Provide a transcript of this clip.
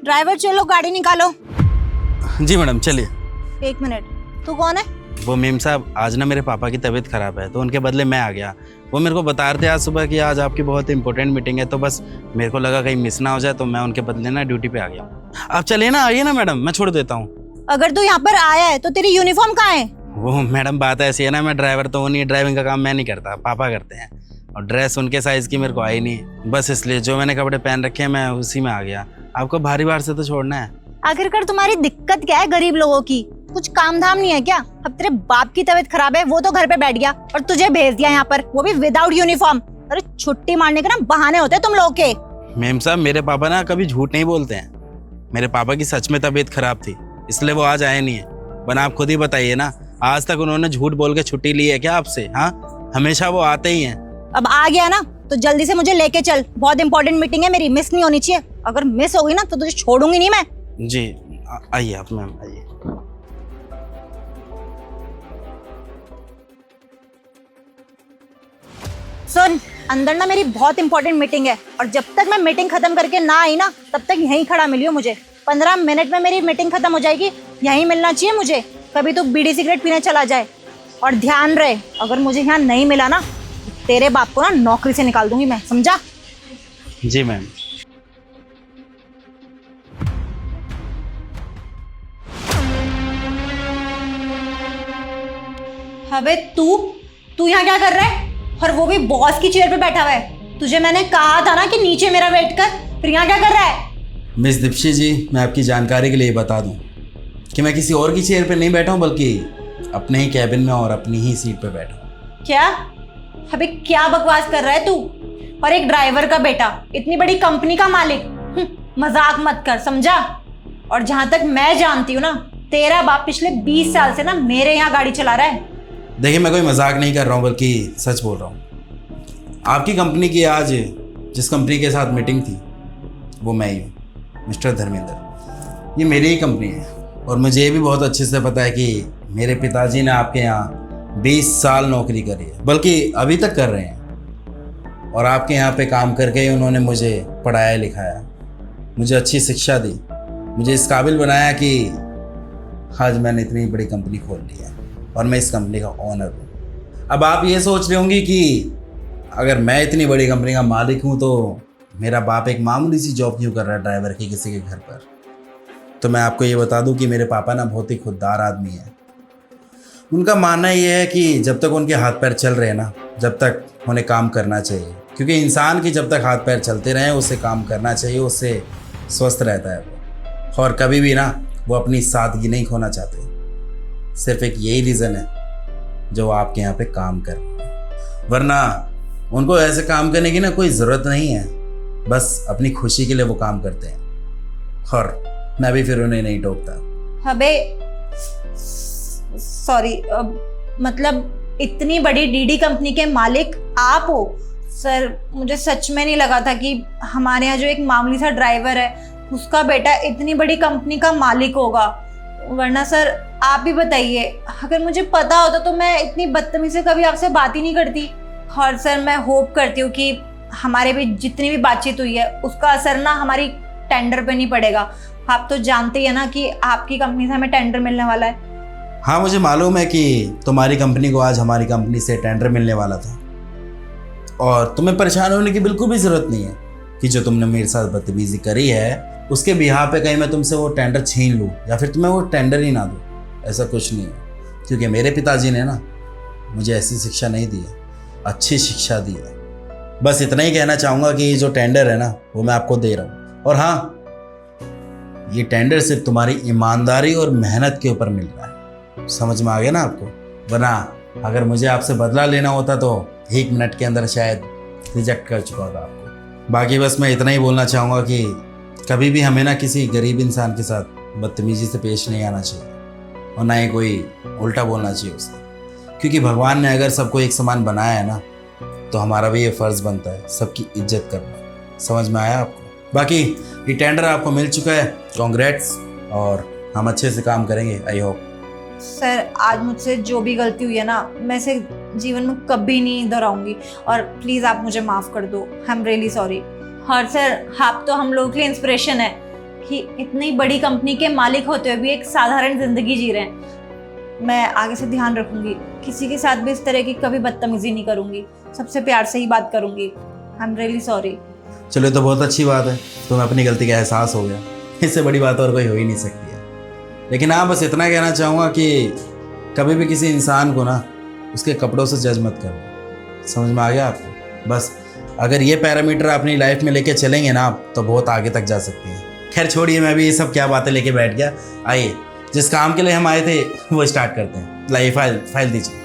Driver चलो गाड़ी निकालो। जी मैडम चलिए। 1 मिनट, तू कौन है? वो मेम साहब आज ना मेरे पापा की तबीयत खराब है तो उनके बदले मैं आ गया। वो मेरे को बता रहे थे आज सुबह कि आज आपकी बहुत इंपॉर्टेंट मीटिंग है, तो बस मेरे को लगा कहीं मिस ना हो जाए, तो मैं उनके बदले ना ड्यूटी पे आ गया। आप चलिए ना, आइए ना मैडम, मैं छोड़ देता हूँ। अगर तू यहाँ पर आया है तो तेरी यूनिफॉर्म कहाँ है? वो मैडम बात ऐसी है ना, मैं ड्राइवर तो वो नहीं, ड्राइविंग का काम मैं नहीं करता, पापा करते हैं। और ड्रेस उनके साइज़ की मेरे को आई नहीं, बस इसलिए जो मैंने कपड़े पहन रखे हैं मैं उसी में आ गया। आपको भारी भार से तो छोड़ना है। आखिरकार तुम्हारी दिक्कत क्या है गरीब लोगों की? कुछ काम धाम नहीं है क्या? अब तेरे बाप की तबीयत खराब है, वो तो घर पे बैठ गया और तुझे भेज दिया यहाँ पर, वो भी विदाउट यूनिफॉर्म। अरे छुट्टी मारने के ना बहाने होते हैं तुम लोगों के। मेम साहब मेरे पापा ना कभी झूठ नहीं बोलते हैं। मेरे पापा की सच में तबीयत खराब थी, इसलिए वो आज आए नहीं है। वरना आप खुद ही बताइए ना, आज तक उन्होंने झूठ बोल के छुट्टी ली है क्या आपसे? हाँ, हमेशा वो आते ही हैं। अब आ गया ना तो जल्दी से मुझे लेके चल, बहुत इंपॉर्टेंट मीटिंग है मेरी, मिस नहीं होनी चाहिए। अगर मिस होगी ना तो तुझे छोड़ूंगी नहीं मैं। जी आइए आप मैम, आइए। सुन, अंदर ना मेरी बहुत इंपॉर्टेंट मीटिंग है और जब तक मैं मीटिंग खत्म करके ना आई ना तब तक यहीं खड़ा मिलियो मुझे। 15 मिनट में मेरी मीटिंग खत्म हो जाएगी, यहीं मिलना चाहिए मुझे। कभी तो बीड़ी सिगरेट पीने चला जाए। और ध्यान रहे, अगर मुझे यहाँ नहीं मिला ना तेरे बाप को ना नौकरी से निकाल दूंगी मैं, समझा? जी मैम। अबे तू यहाँ क्या कर रहा है? और वो भी बॉस की चेयर पे बैठा हुआ है। तुझे मैंने कहा था ना कि नीचे मेरा वेट कर, फिर यहाँ क्या कर रहा है? मिस दीप्शी जी, मैं आपकी जानकारी के लिए बता दूं कि मैं किसी और की चेयर पे नहीं बैठा हूं, बल्कि अपने ही कैबिन में और अपनी ही सीट पे बैठा हूं। क्या? अबे क्या बकवास कर रहा है तू? और एक ड्राइवर का बेटा, इतनी बड़ी कंपनी का मालिक, मजाक मत कर, समझा? और जहां तक मैं जानती हूँ ना, तेरा बाप पिछले 20 साल से ना मेरे यहाँ गाड़ी चला रहा है। देखिए मैं कोई मजाक नहीं कर रहा हूँ, बल्कि सच बोल रहा हूँ। आपकी कंपनी की आज जिस कंपनी के साथ मीटिंग थी वो मैं ही हूँ, मिस्टर धर्मेंद्र। ये मेरी ही कंपनी है और मुझे ये भी बहुत अच्छे से पता है कि मेरे पिताजी ने आपके यहाँ 20 साल नौकरी करी है, बल्कि अभी तक कर रहे हैं। और आपके यहाँ पे काम करके ही उन्होंने मुझे पढ़ाया लिखाया, मुझे अच्छी शिक्षा दी, मुझे इस काबिल बनाया कि आज मैंने इतनी बड़ी कंपनी खोल ली है और मैं इस कंपनी का ओनर हूँ। अब आप ये सोच रहे होंगे कि अगर मैं इतनी बड़ी कंपनी का मालिक हूँ तो मेरा बाप एक मामूली सी जॉब क्यों कर रहा है ड्राइवर की किसी के घर पर? तो मैं आपको ये बता दूं कि मेरे पापा ना बहुत ही खुददार आदमी है। उनका मानना ये है कि जब तक उनके हाथ पैर चल रहे हैं ना, जब तक उन्हें काम करना चाहिए, क्योंकि इंसान की जब तक हाथ पैर चलते रहें उससे काम करना चाहिए, उससे स्वस्थ रहता है वो। और कभी भी ना वो अपनी सादगी नहीं खोना चाहते। सिर्फ एक यही रीज़न है जो आपके यहाँ पे काम कर रहे हैं, वरना उनको ऐसे काम करने की ना कोई ज़रूरत नहीं है। बस अपनी खुशी के लिए वो काम करते हैं और मैं भी फिर उन्हें नहीं टोकता। अबे सॉरी, मतलब इतनी बड़ी डीडी कंपनी के मालिक आप हो? सर मुझे सच में नहीं लगा था कि हमारे यहाँ जो एक मामूली सा ड्राइवर है उसका बेटा इतनी बड़ी कंपनी का मालिक होगा। वरना सर आप ही बताइए, अगर मुझे पता होता तो मैं इतनी बदतमीजी से कभी आपसे बात ही नहीं करती। और सर मैं होप करती हूँ कि हमारे भी जितनी भी बातचीत हुई है उसका असर ना हमारी टेंडर पे नहीं पड़ेगा। आप तो जानते ही है ना कि आपकी कंपनी से हमें टेंडर मिलने वाला है। हाँ मुझे मालूम है कि तुम्हारी कंपनी को आज हमारी कंपनी से टेंडर मिलने वाला था और तुम्हें परेशान होने की बिल्कुल भी ज़रूरत नहीं है कि जो तुमने मेरे साथ बदतमीजी करी है उसके बिहाफ पे कहीं मैं तुमसे वो टेंडर छीन लूँ या फिर तुम्हें वो टेंडर ही ना दूँ। ऐसा कुछ नहीं है, क्योंकि मेरे पिताजी ने ना मुझे ऐसी शिक्षा नहीं दी है, अच्छी शिक्षा दी है। बस इतना ही कहना चाहूँगा कि जो टेंडर है ना वो मैं आपको दे रहा हूँ। और हाँ, ये टेंडर सिर्फ तुम्हारी ईमानदारी और मेहनत के ऊपर मिल रहा है। समझ में आ गया ना आपको? वरना अगर मुझे आपसे बदला लेना होता तो 1 मिनट के अंदर शायद रिजेक्ट कर चुका होता आपको। बाकी बस मैं इतना ही बोलना चाहूँगा कि कभी भी हमें ना किसी गरीब इंसान के साथ बदतमीजी से पेश नहीं आना चाहिए और ना ही कोई उल्टा बोलना चाहिए उसे, क्योंकि भगवान ने अगर सबको एक समान बनाया है ना तो हमारा भी ये फ़र्ज़ बनता है सबकी इज्जत करना। समझ में आया आपको? बाकी ये टेंडर आपको मिल चुका है, कॉन्ग्रेट्स, और हम अच्छे से काम करेंगे, आई होप। सर आज मुझसे जो भी गलती हुई है ना मैं इसे जीवन में कभी नहीं दोहराऊंगी और प्लीज़ आप मुझे माफ़ कर दो। I am really sorry. और सर आप तो हम लोगों के लिए इंस्पिरेशन है कि इतनी बड़ी कंपनी के मालिक होते हुए भी एक साधारण जिंदगी जी रहे हैं। मैं आगे से ध्यान रखूंगी, किसी के साथ भी इस तरह की कभी बदतमीजी नहीं करूंगी, सबसे प्यार से ही बात करूंगी। I am really sorry. चलो, ये तो बहुत अच्छी बात है, तुम्हें अपनी गलती का एहसास हो गया। इससे बड़ी बात और कोई हो ही नहीं सकती है। लेकिन हाँ, बस इतना कहना चाहूँगा कि कभी भी किसी इंसान को ना उसके कपड़ों से जज मत करो। समझ में आ गया आपको? बस अगर ये पैरामीटर अपनी लाइफ में लेके चलेंगे ना आप, तो बहुत आगे तक जा सकते हैं। खैर छोड़िए, मैं भी ये सब क्या बातें लेके बैठ गया। आइए, जिस काम के लिए हम आए थे वो स्टार्ट करते हैं। लाइए फाइल दीजिए।